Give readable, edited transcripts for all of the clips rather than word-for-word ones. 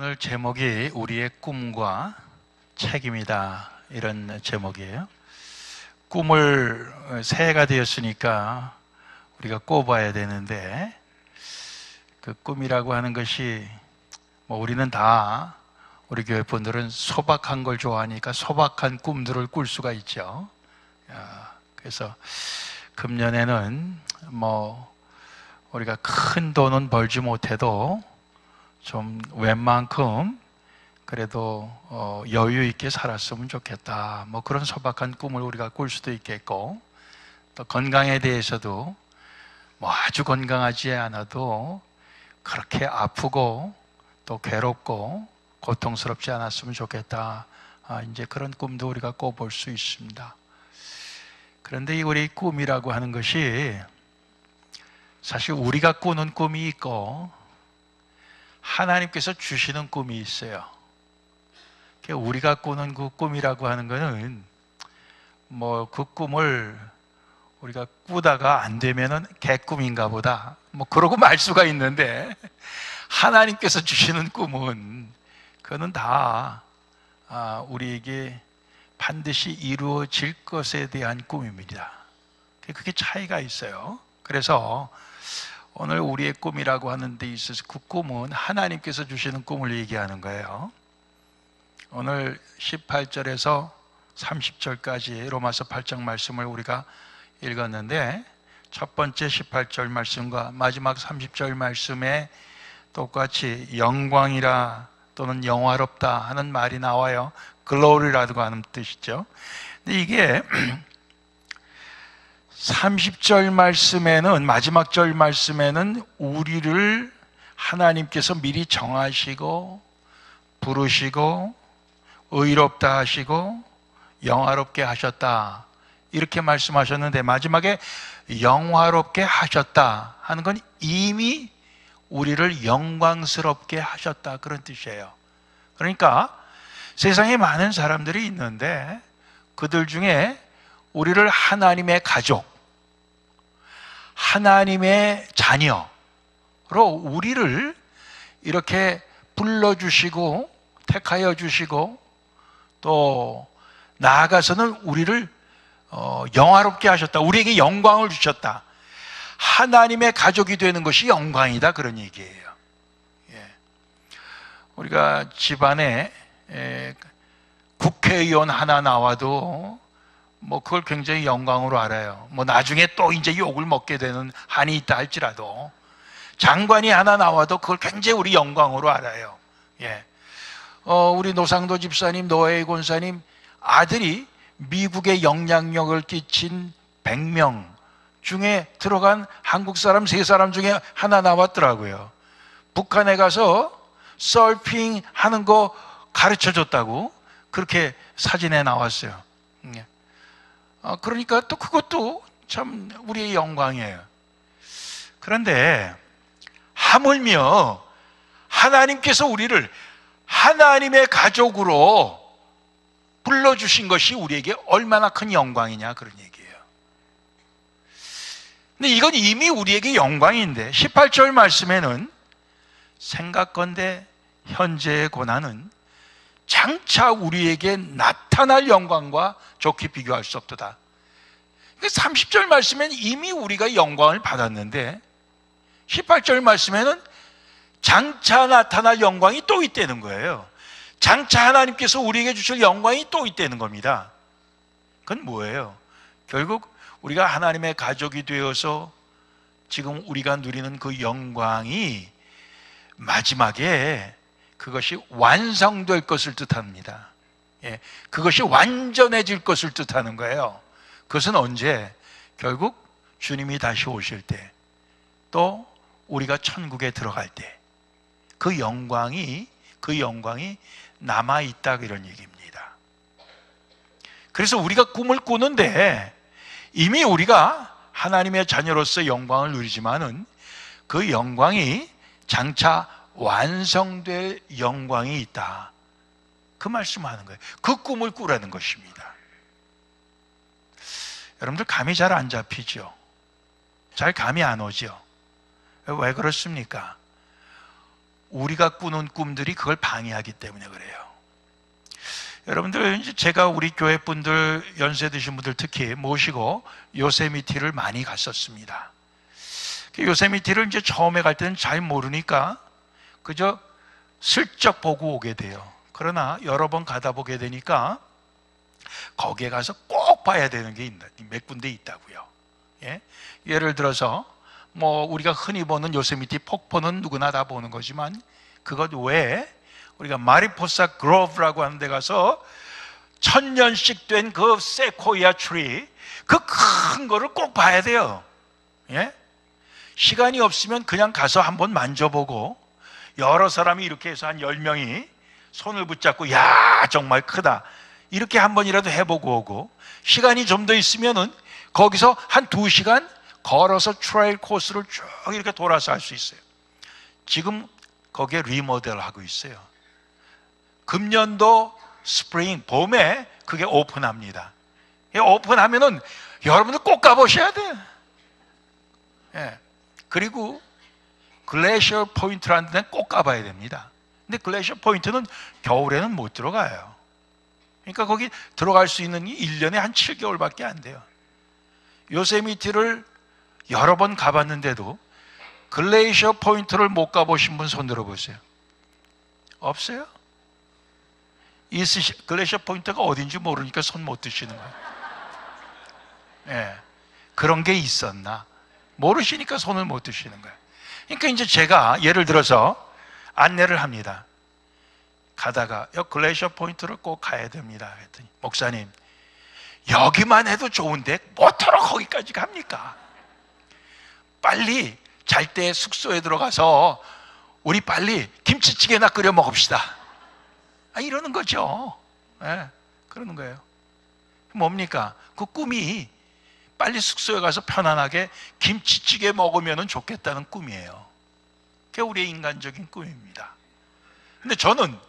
오늘 제목이 우리의 꿈과 책임이다, 이런 제목이에요. 꿈을 새해가 되었으니까 우리가 꿔봐야 되는데, 그 꿈이라고 하는 것이 우리는 다, 우리 교회 분들은 소박한 걸 좋아하니까 소박한 꿈들을 꿀 수가 있죠. 그래서 금년에는 우리가 큰 돈은 벌지 못해도 좀 웬만큼 그래도 여유 있게 살았으면 좋겠다, 그런 소박한 꿈을 우리가 꿀 수도 있겠고, 또 건강에 대해서도 아주 건강하지 않아도 그렇게 아프고 또 괴롭고 고통스럽지 않았으면 좋겠다, 이제 그런 꿈도 우리가 꿔볼 수 있습니다. 그런데 이 우리 꿈이라고 하는 것이 사실 우리가 꾸는 꿈이 있고 하나님께서 주시는 꿈이 있어요. 우리가 꾸는 그 꿈이라고 하는 것은 그 꿈을 우리가 꾸다가 안 되면은 개꿈인가 보다, 그러고 말 수가 있는데, 하나님께서 주시는 꿈은 그거는 다 우리에게 반드시 이루어질 것에 대한 꿈입니다. 그게 차이가 있어요. 그래서 오늘 우리의 꿈이라고 하는 데 있어서 그 꿈은 하나님께서 주시는 꿈을 얘기하는 거예요. 오늘 18절에서 30절까지 로마서 8장 말씀을 우리가 읽었는데, 첫 번째 18절 말씀과 마지막 30절 말씀에 똑같이 영광이라 또는 영화롭다 하는 말이 나와요. 글로리라고 하는 뜻이죠. 근데 이게 30절 말씀에는, 마지막 절 말씀에는 우리를 하나님께서 미리 정하시고 부르시고 의롭다 하시고 영화롭게 하셨다, 이렇게 말씀하셨는데, 마지막에 영화롭게 하셨다 하는 건 이미 우리를 영광스럽게 하셨다, 그런 뜻이에요. 그러니까 세상에 많은 사람들이 있는데 그들 중에 우리를 하나님의 가족, 하나님의 자녀로 우리를 이렇게 불러주시고 택하여 주시고 또 나아가서는 우리를 영화롭게 하셨다, 우리에게 영광을 주셨다, 하나님의 가족이 되는 것이 영광이다, 그런 얘기예요. 우리가 집안에 국회의원 하나 나와도 그걸 굉장히 영광으로 알아요. 나중에 또 이제 욕을 먹게 되는 한이 있다 할지라도, 장관이 하나 나와도 그걸 굉장히 우리 영광으로 알아요. 우리 노상도 집사님, 노회희 권사님 아들이 미국에 영향력을 끼친 100명 중에 들어간 한국 사람 3사람 중에 하나 나왔더라고요. 북한에 가서 서핑 하는 거 가르쳐 줬다고 그렇게 사진에 나왔어요. 그러니까 또 그것도 참 우리의 영광이에요. 그런데 하물며 하나님께서 우리를 하나님의 가족으로 불러주신 것이 우리에게 얼마나 큰 영광이냐, 그런 얘기예요. 근데 이건 이미 우리에게 영광인데, 18절 말씀에는 생각건대 현재의 고난은 장차 우리에게 나타날 영광과 좋게 비교할 수 없도다. 30절 말씀에는 이미 우리가 영광을 받았는데 18절 말씀에는 장차 나타날 영광이 또 있다는 거예요. 장차 하나님께서 우리에게 주실 영광이 또 있다는 겁니다. 그건 뭐예요? 결국 우리가 하나님의 가족이 되어서 지금 우리가 누리는 그 영광이 마지막에 그것이 완성될 것을 뜻합니다. 그것이 완전해질 것을 뜻하는 거예요. 그것은 언제? 결국 주님이 다시 오실 때, 또 우리가 천국에 들어갈 때 그 영광이 남아있다, 이런 얘기입니다. 그래서 우리가 꿈을 꾸는데 이미 우리가 하나님의 자녀로서 영광을 누리지만은 그 영광이 장차 완성될 영광이 있다, 그 말씀하는 거예요. 그 꿈을 꾸라는 것입니다. 여러분들 감이 잘 안 잡히죠? 잘 감이 안 오죠? 왜 그렇습니까? 우리가 꾸는 꿈들이 그걸 방해하기 때문에 그래요. 여러분들, 이제 제가 우리 교회 분들, 연세 드신 분들 특히 모시고 요세미티를 많이 갔었습니다. 요세미티를 이제 처음에 갈 때는 잘 모르니까 그저 슬쩍 보고 오게 돼요. 그러나 여러 번 가다 보게 되니까 거기에 가서 꼭 봐야 되는 게 몇 군데 있다고요. 예? 예를 들어서 뭐 우리가 흔히 보는 요세미티 폭포는 누구나 다 보는 거지만 그것 외에 우리가 마리포사 그로브라고 하는 데 가서 1000년씩 된 그 세코이아 트리, 그 큰 거를 꼭 봐야 돼요. 예? 시간이 없으면 그냥 가서 한번 만져보고, 여러 사람이 이렇게 해서 한 10명이 손을 붙잡고 야 정말 크다 이렇게 한 번이라도 해보고 오고, 시간이 좀 더 있으면은 거기서 한 2시간 걸어서 트레일 코스를 쭉 이렇게 돌아서 할 수 있어요. 지금 거기에 리모델하고 있어요. 금년도 스프링, 봄에 그게 오픈합니다. 오픈하면은 여러분들 꼭 가보셔야 돼요. 예. 그리고 글래시어 포인트라는 데는 꼭 가봐야 됩니다. 근데 글래시어 포인트는 겨울에는 못 들어가요. 그러니까 거기 들어갈 수 있는 게 1년에 한 7개월밖에 안 돼요. 요세미티를 여러 번 가봤는데도 글래시어 포인트를 못 가보신 분 손 들어보세요. 없어요? 글래시어 포인트가 어딘지 모르니까 손 못 드시는 거예요. 예, 그런 게 있었나? 모르시니까 손을 못 드시는 거예요. 그러니까 이제 제가 예를 들어서 안내를 합니다. 가다가 글래시어 포인트를 꼭 가야 됩니다. 그랬더니 목사님, 여기만 해도 좋은데 뭐하러 거기까지 갑니까? 빨리 잘 때 숙소에 들어가서 우리 빨리 김치찌개나 끓여 먹읍시다. 이러는 거죠. 네, 그러는 거예요. 뭡니까? 그 꿈이 빨리 숙소에 가서 편안하게 김치찌개 먹으면 좋겠다는 꿈이에요. 그게 우리의 인간적인 꿈입니다. 근데 저는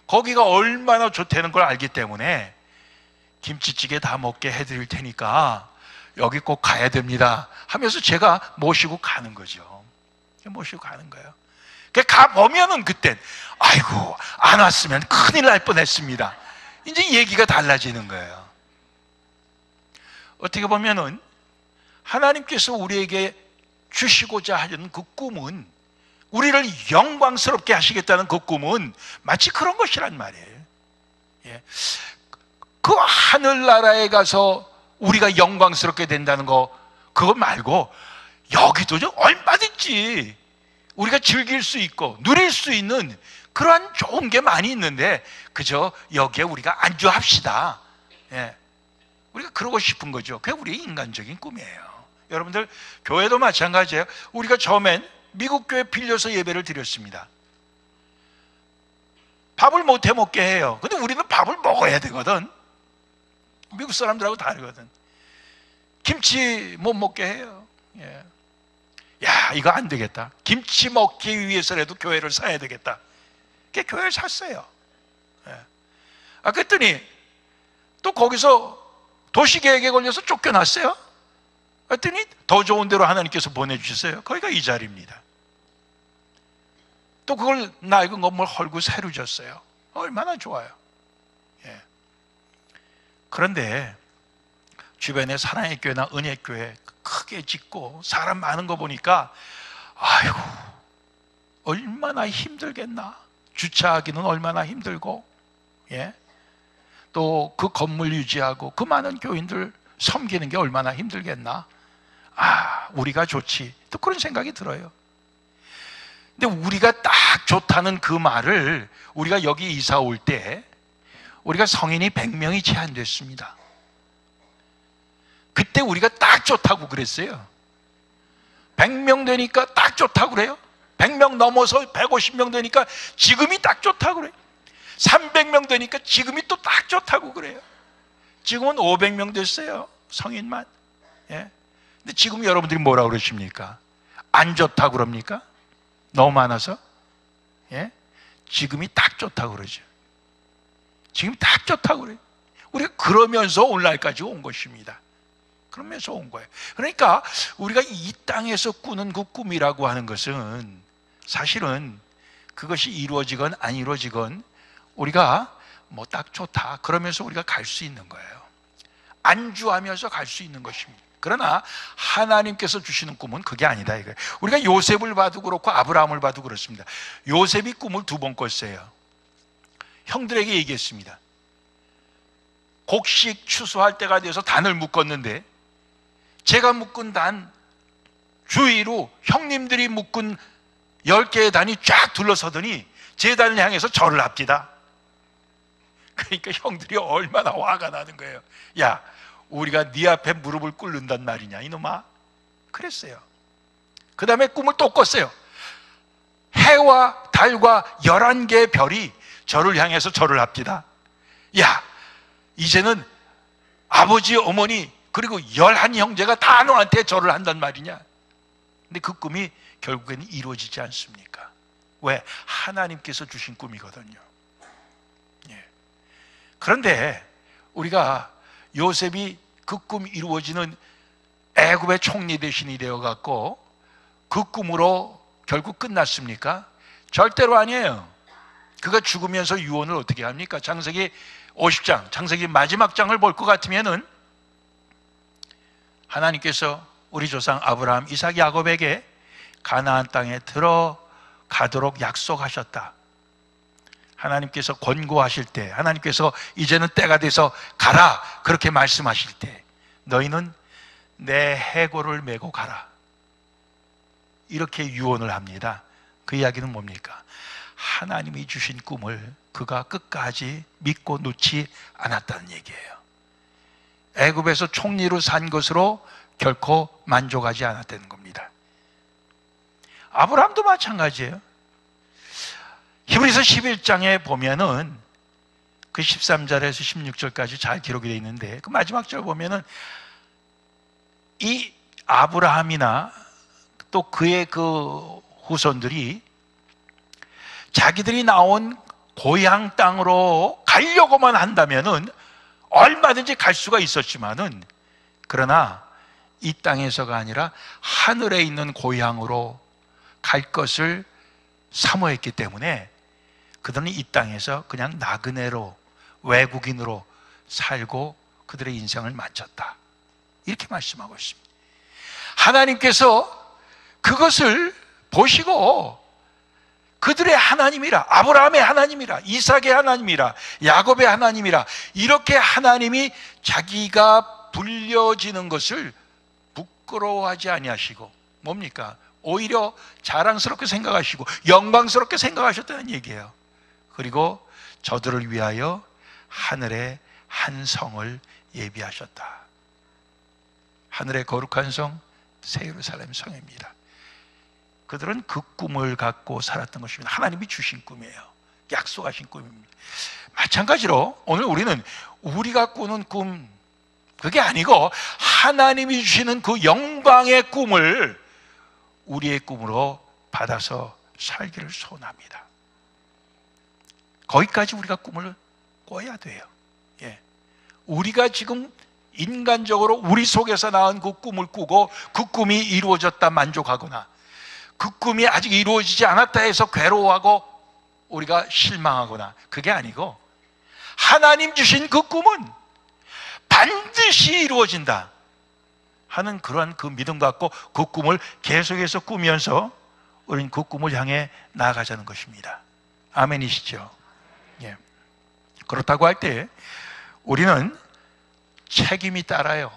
거기가 얼마나 좋다는 걸 알기 때문에 김치찌개 다 먹게 해드릴 테니까 여기 꼭 가야 됩니다 하면서 제가 모시고 가는 거죠. 모시고 가는 거예요. 가보면은 그땐 아이고 안 왔으면 큰일 날 뻔했습니다. 이제 얘기가 달라지는 거예요. 어떻게 보면은 하나님께서 우리에게 주시고자 하는 그 꿈은, 우리를 영광스럽게 하시겠다는 그 꿈은 마치 그런 것이란 말이에요. 예. 그 하늘나라에 가서 우리가 영광스럽게 된다는 거, 그거 말고 여기도 좀 얼마든지 우리가 즐길 수 있고 누릴 수 있는 그러한 좋은 게 많이 있는데 그저 여기에 우리가 안주합시다. 예. 우리가 그러고 싶은 거죠. 그게 우리의 인간적인 꿈이에요. 여러분들, 교회도 마찬가지예요. 우리가 처음엔 미국 교회 빌려서 예배를 드렸습니다. 밥을 못 해 먹게 해요. 근데 우리는 밥을 먹어야 되거든. 미국 사람들하고 다르거든. 김치 못 먹게 해요. 예. 야, 이거 안 되겠다. 김치 먹기 위해서라도 교회를 사야 되겠다. 그게 교회를 샀어요. 예. 그랬더니 또 거기서 도시계획에 걸려서 쫓겨났어요. 그랬더니 더 좋은 데로 하나님께서 보내주셨어요. 거기가 이 자리입니다. 또 그걸 낡은 건물 헐고 새로 졌어요. 얼마나 좋아요. 예. 그런데 주변에 사랑의 교회나 은혜교회 크게 짓고 사람 많은 거 보니까 아이고 얼마나 힘들겠나. 주차하기는 얼마나 힘들고, 예? 또 그 건물 유지하고 그 많은 교인들 섬기는 게 얼마나 힘들겠나. 우리가 좋지. 또 그런 생각이 들어요. 근데 우리가 딱 좋다는 그 말을 우리가 여기 이사 올 때 우리가 성인이 100명이 제한됐습니다. 그때 우리가 딱 좋다고 그랬어요. 100명 되니까 딱 좋다고 그래요. 100명 넘어서 150명 되니까 지금이 딱 좋다고 그래요. 300명 되니까 지금이 또 딱 좋다고 그래요. 지금은 500명 됐어요. 성인만. 예. 근데 지금 여러분들이 뭐라고 그러십니까? 안 좋다고 그럽니까? 너무 많아서? 예? 지금이 딱 좋다고 그러죠. 지금 딱 좋다고 그래요. 우리가 그러면서 오늘날까지 온 것입니다. 그러면서 온 거예요. 그러니까 우리가 이 땅에서 꾸는 그 꿈이라고 하는 것은 사실은 그것이 이루어지건 안 이루어지건 우리가 뭐 딱 좋다 그러면서 우리가 갈 수 있는 거예요. 안주하면서 갈 수 있는 것입니다. 그러나 하나님께서 주시는 꿈은 그게 아니다 이거예요. 우리가 요셉을 봐도 그렇고 아브라함을 봐도 그렇습니다. 요셉이 꿈을 2번 꿨어요. 형들에게 얘기했습니다. 곡식 추수할 때가 돼서 단을 묶었는데 제가 묶은 단 주위로 형님들이 묶은 10개의 단이 쫙 둘러서더니 제 단을 향해서 절을 합디다. 그러니까 형들이 얼마나 화가 나는 거예요. 야, 우리가 네 앞에 무릎을 꿇는단 말이냐 이놈아. 그랬어요. 그 다음에 꿈을 또 꿨어요. 해와 달과 11개의 별이 저를 향해서 절을 합디다. 야, 이제는 아버지, 어머니 그리고 11형제가 다 너한테 절을 한단 말이냐. 근데 그 꿈이 결국에는 이루어지지 않습니까? 왜? 하나님께서 주신 꿈이거든요. 예. 그런데 우리가 요셉이 그 꿈 이루어지는 애굽의 총리 대신이 되어갖고 그 꿈으로 결국 끝났습니까? 절대로 아니에요. 그가 죽으면서 유언을 어떻게 합니까? 창세기 50장, 창세기 마지막 장을 볼 것 같으면은 하나님께서 우리 조상 아브라함, 이삭, 야곱에게 가나안 땅에 들어가도록 약속하셨다. 하나님께서 권고하실 때, 하나님께서 이제는 때가 돼서 가라 그렇게 말씀하실 때 너희는 내 해골을 메고 가라 이렇게 유언을 합니다. 그 이야기는 뭡니까? 하나님이 주신 꿈을 그가 끝까지 믿고 놓지 않았다는 얘기예요. 애굽에서 총리로 산 것으로 결코 만족하지 않았다는 겁니다. 아브라함도 마찬가지예요. 히브리서 11장에 보면은 그 13절에서 16절까지 잘 기록이 되어 있는데 그 마지막 절 보면은 이 아브라함이나 또 그의 그 후손들이 자기들이 나온 고향 땅으로 가려고만 한다면은 얼마든지 갈 수가 있었지만은 그러나 이 땅에서가 아니라 하늘에 있는 고향으로 갈 것을 사모했기 때문에 그들은 이 땅에서 그냥 나그네로 외국인으로 살고 그들의 인생을 마쳤다. 이렇게 말씀하고 있습니다. 하나님께서 그것을 보시고 그들의 하나님이라, 아브라함의 하나님이라, 이삭의 하나님이라, 야곱의 하나님이라 이렇게 하나님이 자기가 불려지는 것을 부끄러워하지 아니하시고 뭡니까? 오히려 자랑스럽게 생각하시고 영광스럽게 생각하셨다는 얘기예요. 그리고 저들을 위하여 하늘에 한 성을 예비하셨다. 하늘의 거룩한 성, 새 예루살렘 성입니다. 그들은 그 꿈을 갖고 살았던 것입니다. 하나님이 주신 꿈이에요. 약속하신 꿈입니다. 마찬가지로 오늘 우리는 우리가 꾸는 꿈 그게 아니고 하나님이 주시는 그 영광의 꿈을 우리의 꿈으로 받아서 살기를 소원합니다. 거기까지 우리가 꿈을 꿔야 돼요. 예. 우리가 지금 인간적으로 우리 속에서 낳은 그 꿈을 꾸고 그 꿈이 이루어졌다 만족하거나 그 꿈이 아직 이루어지지 않았다 해서 괴로워하고 우리가 실망하거나 그게 아니고 하나님 주신 그 꿈은 반드시 이루어진다 하는 그러한 그 믿음 갖고 그 꿈을 계속해서 꾸면서 우리는 그 꿈을 향해 나아가자는 것입니다. 아멘이시죠? 예. 그렇다고 할 때 우리는 책임이 따라요.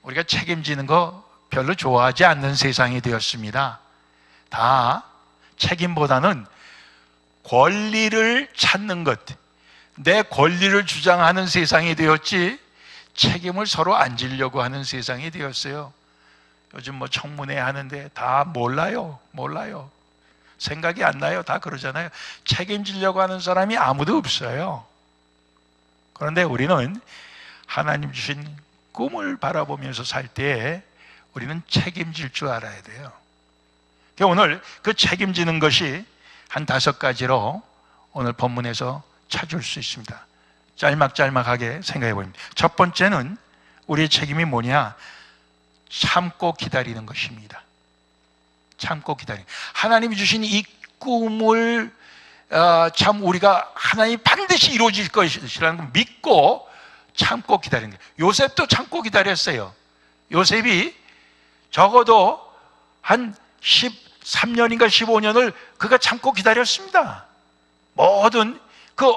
우리가 책임지는 거 별로 좋아하지 않는 세상이 되었습니다. 다 책임보다는 권리를 찾는 것, 내 권리를 주장하는 세상이 되었지 책임을 서로 안 지려고 하는 세상이 되었어요. 요즘 뭐 청문회 하는데 다 몰라요. 생각이 안 나요. 다 그러잖아요. 책임지려고 하는 사람이 아무도 없어요. 그런데 우리는 하나님 주신 꿈을 바라보면서 살 때 우리는 책임질 줄 알아야 돼요. 오늘 그 책임지는 것이 한 5가지로 오늘 본문에서 찾을 수 있습니다. 짤막짤막하게 생각해 봅니다. 첫 번째는 우리의 책임이 뭐냐? 참고 기다리는 것입니다. 참고 기다리는, 하나님이 주신 이 꿈을 참 우리가 하나님이 반드시 이루어질 것이라는 걸 믿고 참고 기다리는 거예요. 요셉도 참고 기다렸어요. 요셉이 적어도 한 13년인가 15년을 그가 참고 기다렸습니다. 모든 그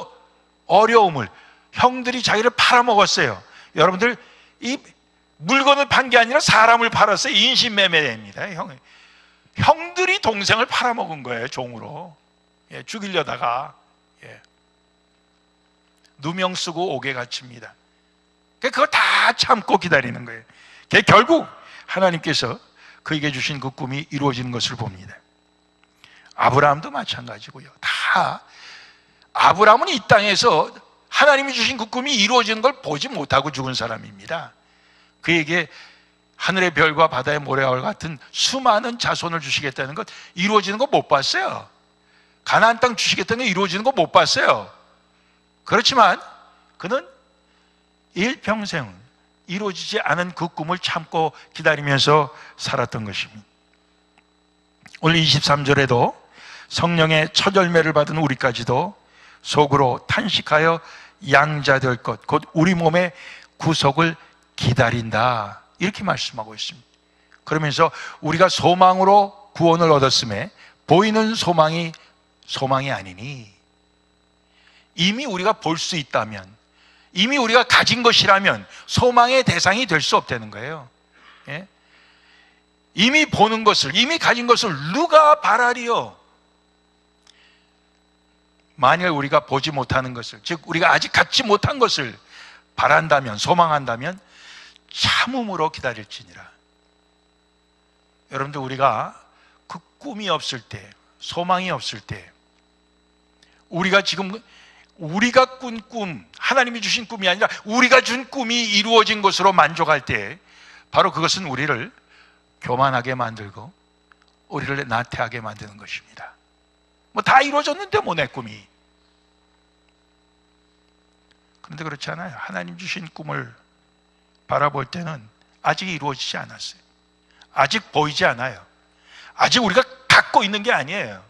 어려움을, 형들이 자기를 팔아먹었어요. 여러분들, 이 물건을 판 게 아니라 사람을 팔았어요. 인신매매입니다. 형들이 동생을 팔아먹은 거예요, 종으로. 예, 죽이려다가. 예. 누명 쓰고 옥에 갇힙니다. 그거 다 참고 기다리는 거예요. 결국 하나님께서 그에게 주신 그 꿈이 이루어지는 것을 봅니다. 아브라함도 마찬가지고요. 다 아브라함은 이 땅에서 하나님이 주신 그 꿈이 이루어지는 걸 보지 못하고 죽은 사람입니다. 그에게 하늘의 별과 바다의 모래와 같은 수많은 자손을 주시겠다는 것, 이루어지는 거 못 봤어요. 가나안 땅 주시겠다는 거 이루어지는 거 못 봤어요. 그렇지만 그는 일평생 이루어지지 않은 그 꿈을 참고 기다리면서 살았던 것입니다. 오늘 23절에도 성령의 첫 열매를 받은 우리까지도 속으로 탄식하여 양자될 것, 곧 우리 몸의 구속을 기다린다, 이렇게 말씀하고 있습니다. 그러면서 우리가 소망으로 구원을 얻었음에 보이는 소망이 아니니, 이미 우리가 볼 수 있다면, 이미 우리가 가진 것이라면 소망의 대상이 될 수 없다는 거예요. 예? 이미 보는 것을, 이미 가진 것을 누가 바라리요? 만일 우리가 보지 못하는 것을, 즉 우리가 아직 갖지 못한 것을 바란다면, 소망한다면 참음으로 기다릴지니라. 여러분들, 우리가 그 꿈이 없을 때, 소망이 없을 때, 우리가 지금 우리가 꾼 꿈, 하나님이 주신 꿈이 아니라 우리가 준 꿈이 이루어진 것으로 만족할 때, 바로 그것은 우리를 교만하게 만들고 우리를 나태하게 만드는 것입니다. 뭐 다 이루어졌는데 뭐 내 꿈이. 그런데 그렇지 않아요. 하나님 주신 꿈을 바라볼 때는 아직 이루어지지 않았어요. 아직 보이지 않아요. 아직 우리가 갖고 있는 게 아니에요.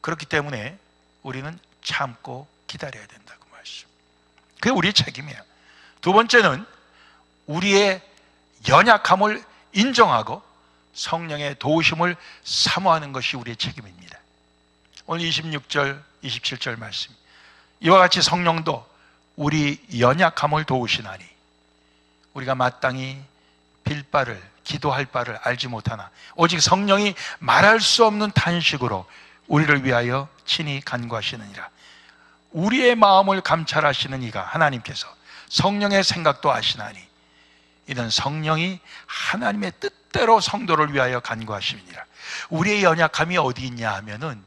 그렇기 때문에 우리는 참고 기다려야 된다고 말씀. 그게 우리의 책임이에요. 두 번째는 우리의 연약함을 인정하고 성령의 도우심을 사모하는 것이 우리의 책임입니다. 오늘 26절, 27절 말씀, 이와 같이 성령도 우리 연약함을 도우시나니 우리가 마땅히 빌 바를, 기도할 바를 알지 못하나 오직 성령이 말할 수 없는 탄식으로 우리를 위하여 친히 간구하시느니라. 우리의 마음을 감찰하시는 이가 하나님께서 성령의 생각도 아시나니 이는 성령이 하나님의 뜻대로 성도를 위하여 간구하시느니라. 우리의 연약함이 어디 있냐 하면은,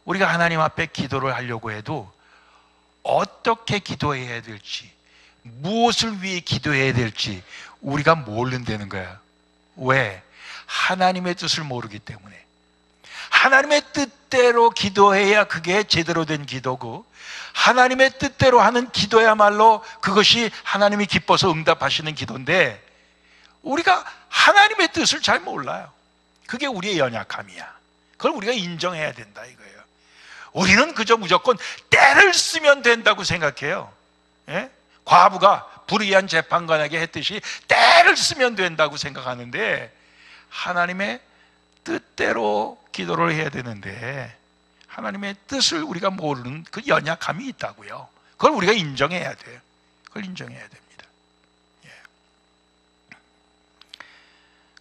우리가 하나님 앞에 기도를 하려고 해도 어떻게 기도해야 될지, 무엇을 위해 기도해야 될지 우리가 모른다는 거야. 왜? 하나님의 뜻을 모르기 때문에. 하나님의 뜻대로 기도해야 그게 제대로 된 기도고, 하나님의 뜻대로 하는 기도야말로 그것이 하나님이 기뻐서 응답하시는 기도인데, 우리가 하나님의 뜻을 잘 몰라요. 그게 우리의 연약함이야. 그걸 우리가 인정해야 된다 이거예요. 우리는 그저 무조건 때를 쓰면 된다고 생각해요. 예? 과부가 불의한 재판관에게 했듯이 때를 쓰면 된다고 생각하는데, 하나님의 뜻대로 기도를 해야 되는데 하나님의 뜻을 우리가 모르는 그 연약함이 있다고요. 그걸 우리가 인정해야 돼요. 그걸 인정해야 됩니다. 예.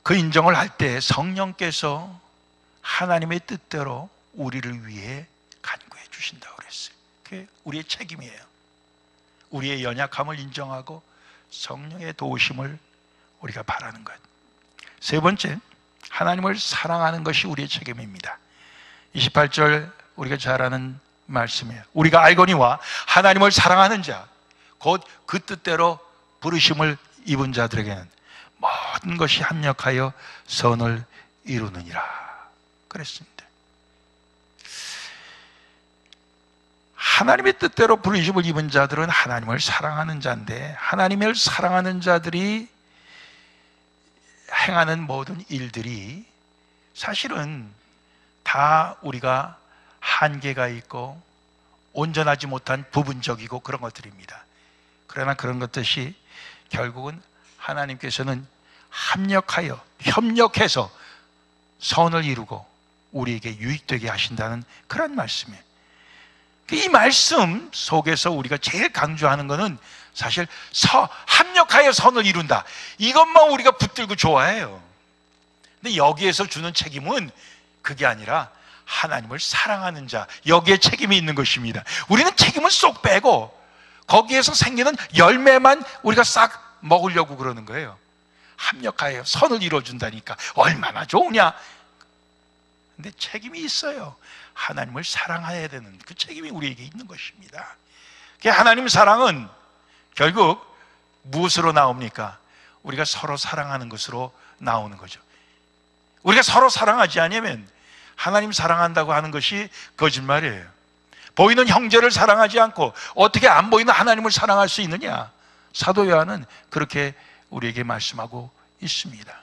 그 인정을 할 때 성령께서 하나님의 뜻대로 우리를 위해 간구해 주신다고 그랬어요. 그게 우리의 책임이에요. 우리의 연약함을 인정하고 성령의 도우심을 우리가 바라는 것. 세 번째, 하나님을 사랑하는 것이 우리의 책임입니다. 28절 우리가 잘 아는 말씀이에요. 우리가 알거니와 하나님을 사랑하는 자, 곧 그 뜻대로 부르심을 입은 자들에게는 모든 것이 합력하여 선을 이루느니라 그랬습니다. 하나님의 뜻대로 부르심을 입은 자들은 하나님을 사랑하는 자인데, 하나님을 사랑하는 자들이 행하는 모든 일들이 사실은 다 우리가 한계가 있고 온전하지 못한 부분적이고 그런 것들입니다. 그러나 그런 것들이 결국은 하나님께서는 합력하여 협력해서 선을 이루고 우리에게 유익되게 하신다는 그런 말씀이에요. 이 말씀 속에서 우리가 제일 강조하는 것은 사실 합력하여 선을 이룬다, 이것만 우리가 붙들고 좋아해요. 근데 여기에서 주는 책임은 그게 아니라 하나님을 사랑하는 자, 여기에 책임이 있는 것입니다. 우리는 책임을 쏙 빼고 거기에서 생기는 열매만 우리가 싹 먹으려고 그러는 거예요. 합력하여 선을 이루어준다니까 얼마나 좋으냐. 근데 책임이 있어요. 하나님을 사랑해야 되는 그 책임이 우리에게 있는 것입니다. 하나님 사랑은 결국 무엇으로 나옵니까? 우리가 서로 사랑하는 것으로 나오는 거죠. 우리가 서로 사랑하지 않으면 하나님 사랑한다고 하는 것이 거짓말이에요. 보이는 형제를 사랑하지 않고 어떻게 안 보이는 하나님을 사랑할 수 있느냐? 사도 요한은 그렇게 우리에게 말씀하고 있습니다.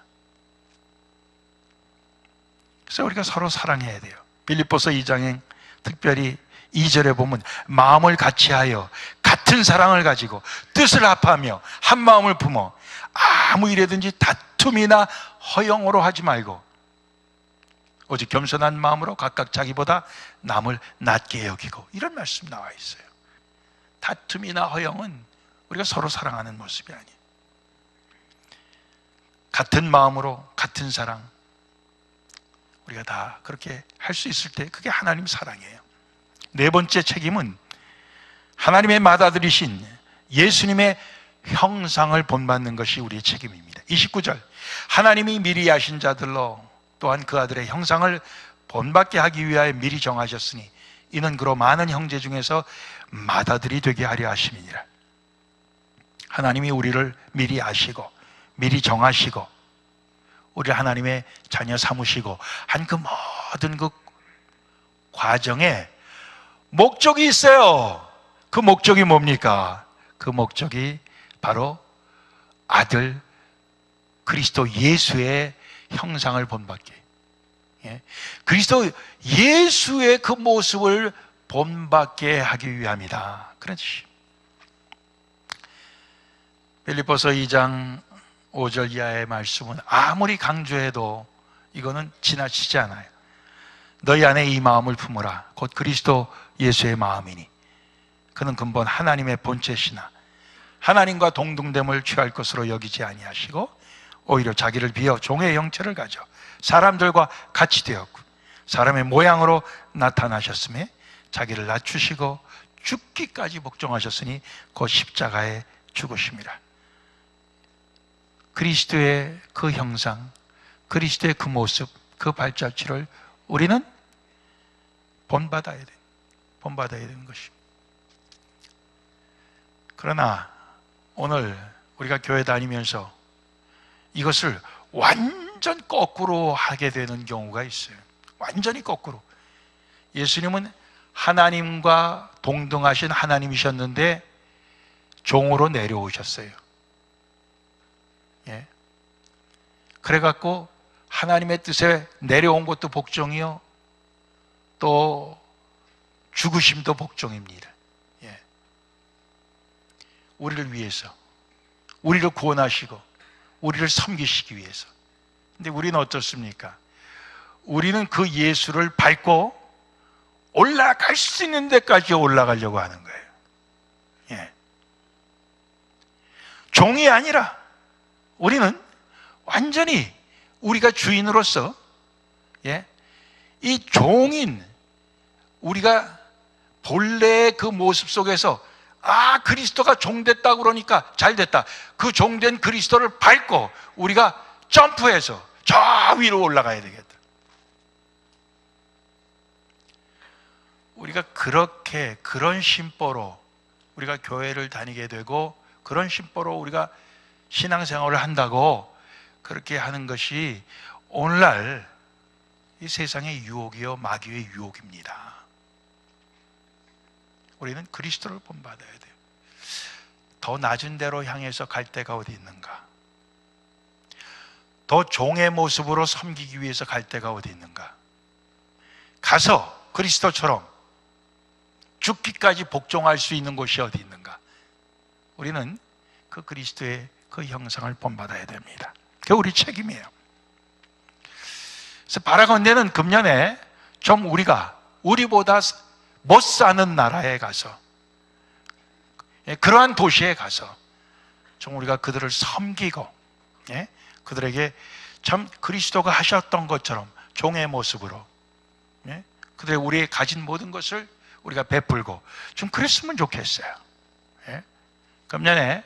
그래서 우리가 서로 사랑해야 돼요. 빌립보서 2장에 특별히 2절에 보면 마음을 같이하여 같은 사랑을 가지고 뜻을 합하며 한 마음을 품어 아무 일에든지 다툼이나 허영으로 하지 말고 오직 겸손한 마음으로 각각 자기보다 남을 낮게 여기고, 이런 말씀 나와 있어요. 다툼이나 허영은 우리가 서로 사랑하는 모습이 아니에요. 같은 마음으로 같은 사랑, 우리가 다 그렇게 할 수 있을 때 그게 하나님 사랑이에요. 네 번째 책임은 하나님의 맏아들이신 예수님의 형상을 본받는 것이 우리의 책임입니다. 29절, 하나님이 미리 아신 자들로 또한 그 아들의 형상을 본받게 하기 위하여 미리 정하셨으니 이는 그로 많은 형제 중에서 맏아들이 되게 하려 하심이니라. 하나님이 우리를 미리 아시고 미리 정하시고 우리 하나님의 자녀 삼으시고 한 그 모든 그 과정에 목적이 있어요. 그 목적이 뭡니까? 그 목적이 바로 아들 그리스도 예수의 형상을 본받게, 그리스도 예수의 그 모습을 본받게 하기 위함이다, 그런 뜻이에요. 빌립보서 2장 5절 이하의 말씀은 아무리 강조해도 이거는 지나치지 않아요. 너희 안에 이 마음을 품으라 곧 그리스도 예수의 마음이니 그는 근본 하나님의 본체시나 하나님과 동등됨을 취할 것으로 여기지 아니하시고 오히려 자기를 비어 종의 형체를 가져 사람들과 같이 되었고 사람의 모양으로 나타나셨으며 자기를 낮추시고 죽기까지 복종하셨으니 곧 십자가에 죽으심이라. 그리스도의 그 형상, 그리스도의 그 모습, 그 발자취를 우리는 본받아야 되는 것입니다. 그러나 오늘 우리가 교회 다니면서 이것을 완전 거꾸로 하게 되는 경우가 있어요. 완전히 거꾸로. 예수님은 하나님과 동등하신 하나님이셨는데 종으로 내려오셨어요. 그래갖고 하나님의 뜻에 내려온 것도 복종이요, 또 죽으심도 복종입니다. 우리를 위해서, 우리를 구원하시고 우리를 섬기시기 위해서. 근데 우리는 어떻습니까? 우리는 그 예수를 밟고 올라갈 수 있는 데까지 올라가려고 하는 거예요. 종이 아니라 우리는 완전히 우리가 주인으로서 이 종인 우리가 본래의 그 모습 속에서 그리스도가 종됐다고 그러니까 잘됐다, 그 종된 그리스도를 밟고 우리가 점프해서 저 위로 올라가야 되겠다. 우리가 그렇게 그런 심보로 우리가 교회를 다니게 되고 그런 심보로 우리가 신앙생활을 한다고 그렇게 하는 것이 오늘날 이 세상의 유혹이요 마귀의 유혹입니다. 우리는 그리스도를 본받아야 돼요. 더 낮은 데로 향해서 갈 데가 어디 있는가? 더 종의 모습으로 섬기기 위해서 갈 때가 어디 있는가? 가서 그리스도처럼 죽기까지 복종할 수 있는 곳이 어디 있는가? 우리는 그 그리스도의 그 형상을 본받아야 됩니다. 그게 우리 책임이에요. 그래서 바라건대는 금년에 좀 우리보다 못 사는 나라에 가서, 그러한 도시에 가서 좀 우리가 그들을 섬기고, 그들에게 참 그리스도가 하셨던 것처럼 종의 모습으로, 그들의 우리의 가진 모든 것을 우리가 베풀고 좀 그랬으면 좋겠어요. 금년에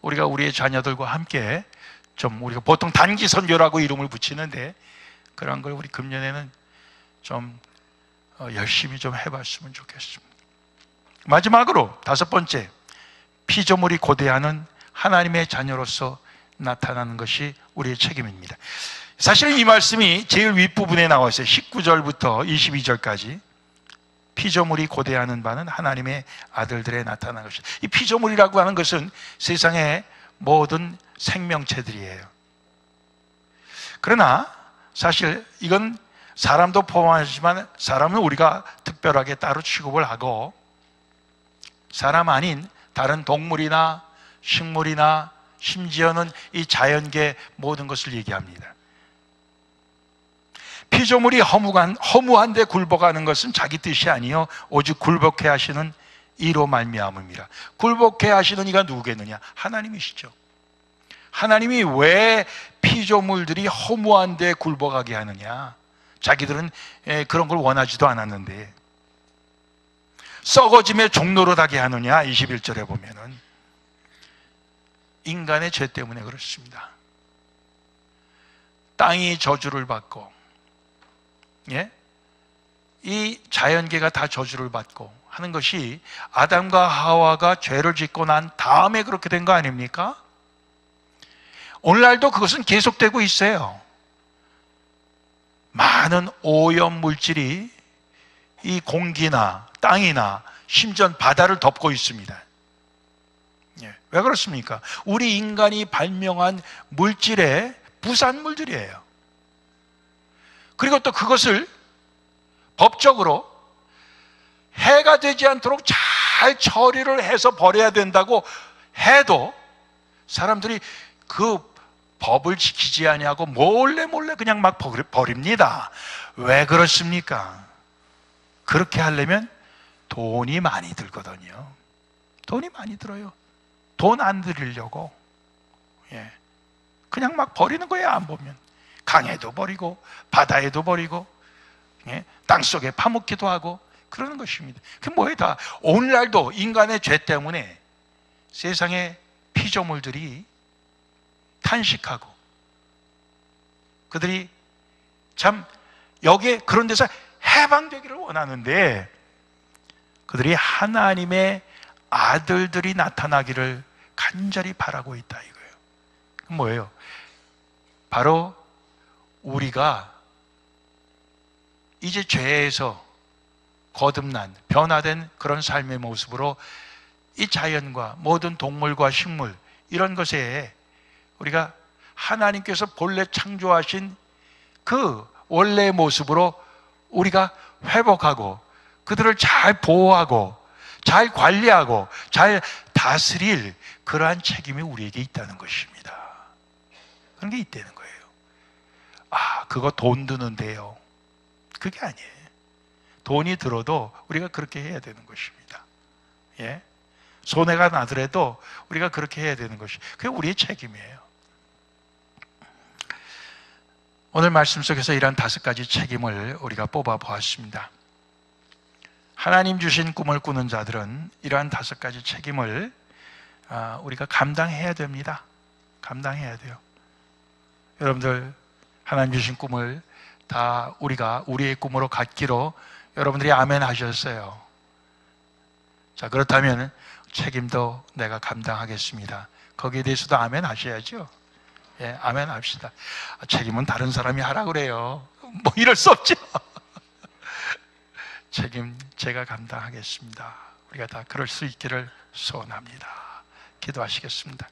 우리가 우리의 자녀들과 함께 좀, 우리가 보통 단기 선교라고 이름을 붙이는데 그런 걸 우리 금년에는 좀 열심히 좀 해봤으면 좋겠습니다. 마지막으로 5번째, 피조물이 고대하는 하나님의 자녀로서 나타나는 것이 우리의 책임입니다. 사실 이 말씀이 제일 윗부분에 나와 있어요. 19절부터 22절까지. 피조물이 고대하는 바는 하나님의 아들들에 나타난 것이다. 이 피조물이라고 하는 것은 세상의 모든 생명체들이에요. 그러나 사실 이건 사람도 포함하지만 사람은 우리가 특별하게 따로 취급을 하고, 사람 아닌 다른 동물이나 식물이나 심지어는 이 자연계 모든 것을 얘기합니다. 피조물이 허무한데 굴복하는 것은 자기 뜻이 아니요 오직 굴복해 하시는 이로 말미암음이라. 굴복해 하시는 이가 누구겠느냐? 하나님이시죠. 하나님이 왜 피조물들이 허무한데 굴복하게 하느냐? 자기들은 그런 걸 원하지도 않았는데. 썩어짐의 종로로 가게 하느냐? 21절에 보면은 인간의 죄 때문에 그렇습니다. 땅이 저주를 받고, 이 자연계가 다 저주를 받고 하는 것이 아담과 하와가 죄를 짓고 난 다음에 그렇게 된 거 아닙니까? 오늘날도 그것은 계속되고 있어요. 많은 오염 물질이 이 공기나 땅이나 심지어 바다를 덮고 있습니다. 왜 그렇습니까? 우리 인간이 발명한 물질의 부산물들이에요. 그리고 또 그것을 법적으로 해가 되지 않도록 잘 처리를 해서 버려야 된다고 해도 사람들이 그 법을 지키지 아니하고 몰래 그냥 막 버립니다. 왜 그렇습니까? 그렇게 하려면 돈이 많이 들거든요. 돈이 많이 들어요. 돈 안 들이려고 그냥 막 버리는 거예요. 안 보면 강에도 버리고 바다에도 버리고 땅속에 파묻기도 하고 그러는 것입니다. 그게 뭐예요? 다 오늘날도 인간의 죄 때문에 세상의 피조물들이 탄식하고, 그들이 참 여기에 그런 데서 해방되기를 원하는데 그들이 하나님의 아들들이 나타나기를 간절히 바라고 있다 이거예요. 뭐예요? 바로 우리가 이제 죄에서 거듭난 변화된 그런 삶의 모습으로 이 자연과 모든 동물과 식물 이런 것에 우리가 하나님께서 본래 창조하신 그 원래의 모습으로 우리가 회복하고 그들을 잘 보호하고 잘 관리하고 잘 다스릴 그러한 책임이 우리에게 있다는 것입니다. 그런 게 있다는 거예요. 그거 돈 드는데요. 그게 아니에요. 돈이 들어도 우리가 그렇게 해야 되는 것입니다. 손해가 나더라도 우리가 그렇게 해야 되는 것이 그게 우리의 책임이에요. 오늘 말씀 속에서 이러한 5가지 책임을 우리가 뽑아 보았습니다. 하나님 주신 꿈을 꾸는 자들은 이러한 5가지 책임을 우리가 감당해야 됩니다. 감당해야 돼요. 여러분들 하나님 주신 꿈을 다 우리가 우리의 꿈으로 갖기로 여러분들이 아멘 하셨어요. 자, 그렇다면 책임도 내가 감당하겠습니다. 거기에 대해서도 아멘 하셔야죠. 아멘 합시다. 책임은 다른 사람이 하라 그래요. 뭐 이럴 수 없죠. 책임 제가 감당하겠습니다. 우리가 다 그럴 수 있기를 소원합니다. 기도하시겠습니다.